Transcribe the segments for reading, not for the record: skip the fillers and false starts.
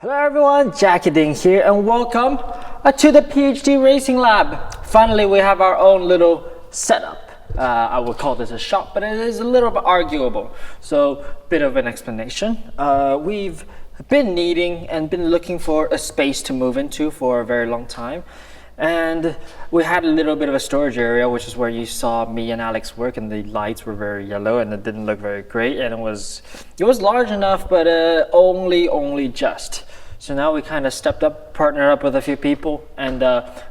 Hello everyone, Jackie Ding here and welcome to the PhD Racing Lab. Finally we have our own little setup. I would call this a shop, but it is a little bit arguable. So, bit of an explanation. We've been needing and been looking for a space to move into for a very long time. And we had a little bit of a storage area, which is where you saw me and Alex work, and the lights were very yellow and it didn't look very great, and it was large enough, but only just. So now we kind of stepped up, partnered up with a few people, and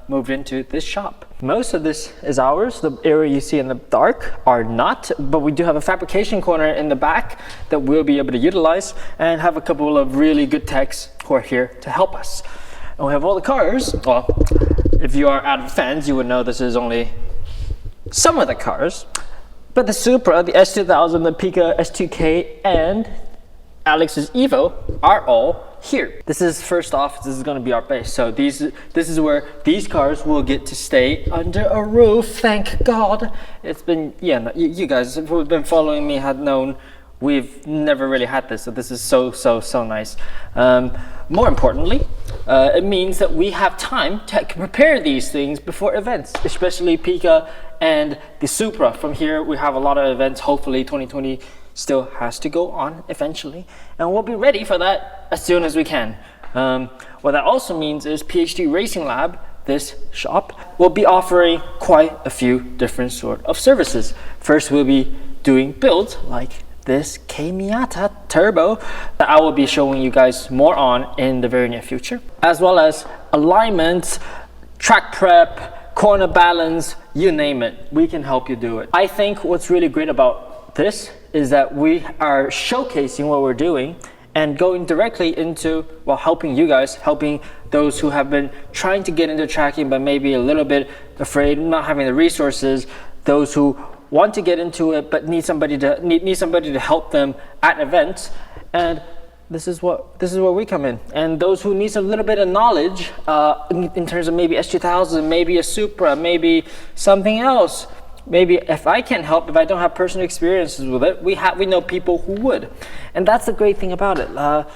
moved into this shop. Most of this is ours. The area you see in the dark are not, but we do have a fabrication corner in the back that we'll be able to utilize, and have a couple of really good techs who are here to help us. And we have all the cars. Well, if you are avid fans, you would know this is only some of the cars. But the Supra, the S2000, the Pika S2K, and Alex's Evo are all here. This is, first off, this is going to be our base. So this is where these cars will get to stay under a roof. Thank God. It's been, yeah, you guys who have been following me had known we've never really had this, so this is so nice. More importantly, it means that we have time to prepare these things before events, especially Pika and the Supra. From here we have a lot of events. Hopefully 2020 still has to go on eventually, and we'll be ready for that as soon as we can. What that also means is PhD Racing Lab, this shop, will be offering quite a few different sort of services. First, we'll be doing builds like this K-Miata Turbo that I will be showing you guys more on in the very near future, as well as alignments, track prep, corner balance, you name it, we can help you do it. I think what's really great about this is that we are showcasing what we're doing and going directly into, well, helping you guys, helping those who have been trying to get into tracking but maybe a little bit afraid, not having the resources, those who want to get into it but need somebody to help them at events. And this is where we come in. And those who need a little bit of knowledge in terms of maybe S2000, maybe a Supra, maybe something else, maybe if I can help, if I don't have personal experiences with it, we know people who would. And that's the great thing about it.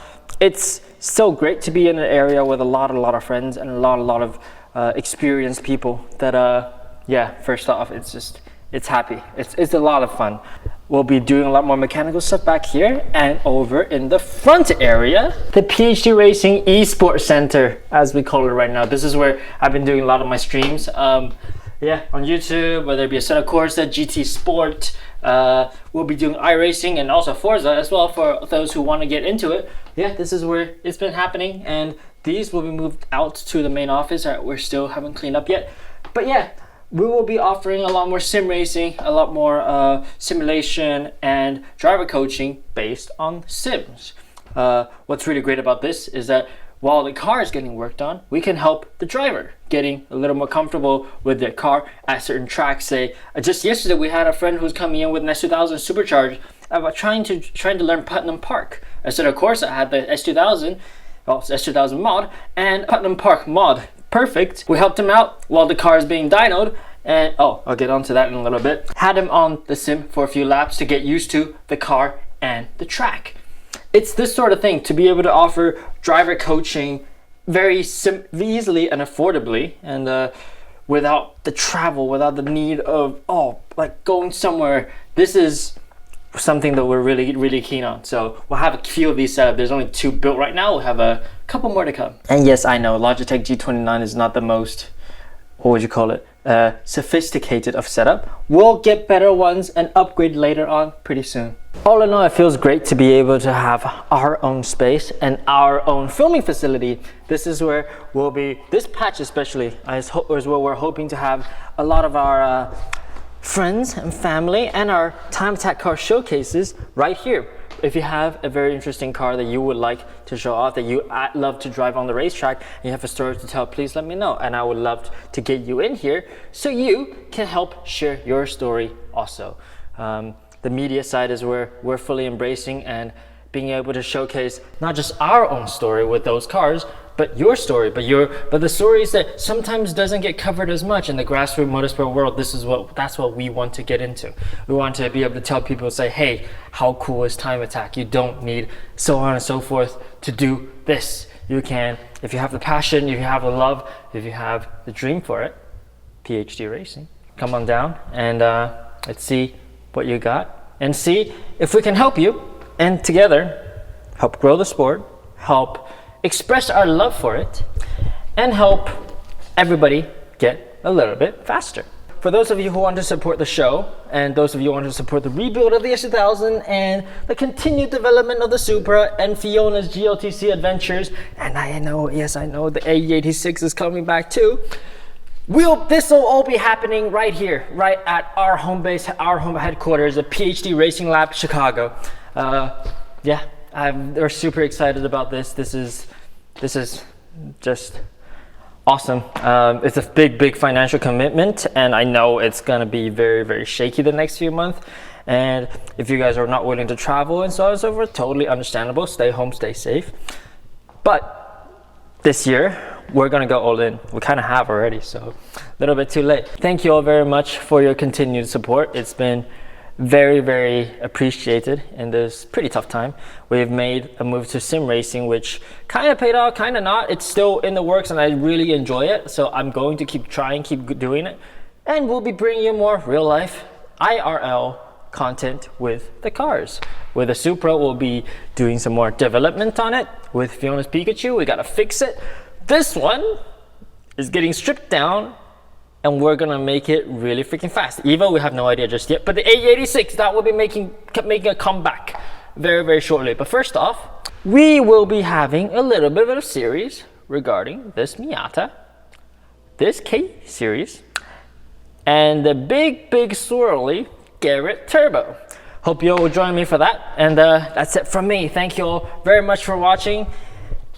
It's so great to be in an area with a lot of friends and a lot of experienced people that yeah, first off, it's happy. It's a lot of fun. We'll be doing a lot more mechanical stuff back here, and over in the front area, the PhD Racing Esports Center, as we call it right now. This is where I've been doing a lot of my streams. Yeah, on YouTube, whether it be a set of Corsa, GT Sport, we'll be doing iRacing and also Forza as well for those who want to get into it. Yeah, this is where it's been happening, and these will be moved out to the main office that we still haven't cleaned up yet. But yeah, we will be offering a lot more sim racing, a lot more simulation and driver coaching based on sims. What's really great about this is that while the car is getting worked on, we can help the driver getting a little more comfortable with their car at certain tracks. Say, just yesterday we had a friend who's coming in with an S2000 supercharged about trying to learn Putnam Park. Instead of course I had the S2000, well, S2000 mod and Putnam Park mod. Perfect. We helped him out while the car is being dynoed, and I'll get onto that in a little bit. Had him on the sim for a few laps to get used to the car and the track. It's this sort of thing to be able to offer driver coaching very easily and affordably, and without the travel, without the need of like going somewhere. This is something that we're really keen on. So we'll have a few of these set up. There's only 2 built right now. We'll have a couple more to come. And yes, I know Logitech G29 is not the most, what would you call it, sophisticated of setup. We'll get better ones and upgrade later on pretty soon. All in all, it feels great to be able to have our own space and our own filming facility. This is where we'll be, this patch especially, is where we're hoping to have a lot of our friends and family and our time attack car showcases right here. If you have a very interesting car that you would like to show off, that you love to drive on the racetrack, and you have a story to tell, please let me know, and I would love to get you in here so you can help share your story also. The media side is where we're fully embracing and being able to showcase not just our own story with those cars, but your story, but the stories that sometimes doesn't get covered as much in the grassroots motorsport world. That's what we want to get into. We want to be able to tell people, say, hey, how cool is time attack? You don't need so on and so forth to do this. you can, if you have the passion, if you have the love, if you have the dream for it, PhD Racing, come on down and let's see what you got and see if we can help you and together help grow the sport, help express our love for it, and help everybody get a little bit faster. For those of you who want to support the show, and those of you who want to support the rebuild of the S2000 and the continued development of the Supra and Fiona's GLTC adventures, and I know, yes I know, the AE86 is coming back too, this will all be happening right here, right at our home base, our home headquarters, the PhD Racing Lab, Chicago. Yeah, we're super excited about this. This is just awesome. It's a big financial commitment, and I know it's gonna be very shaky the next few months. And if you guys are not willing to travel and so on and so forth, totally understandable. Stay home, stay safe. But this year, we're gonna go all in. We kind of have already, so a little bit too late. Thank you all very much for your continued support. It's been very appreciated in this pretty tough time. We've made a move to sim racing, which kind of paid off, kind of not. It's still in the works and I really enjoy it. So I'm going to keep trying, keep doing it. And we'll be bringing you more real life IRL content with the cars. With the Supra, we'll be doing some more development on it. With Fiona's Pikachu, we gotta fix it. This one is getting stripped down and we're gonna make it really freaking fast. Evo, we have no idea just yet, but the AE86, that will be making a comeback very shortly. But first off, we will be having a little bit of a series regarding this Miata, this K series, and the big swirly Garrett Turbo. Hope you all will join me for that. And that's it from me. Thank you all very much for watching.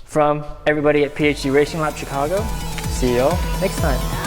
From everybody at PhD Racing Lab Chicago. See you all next time.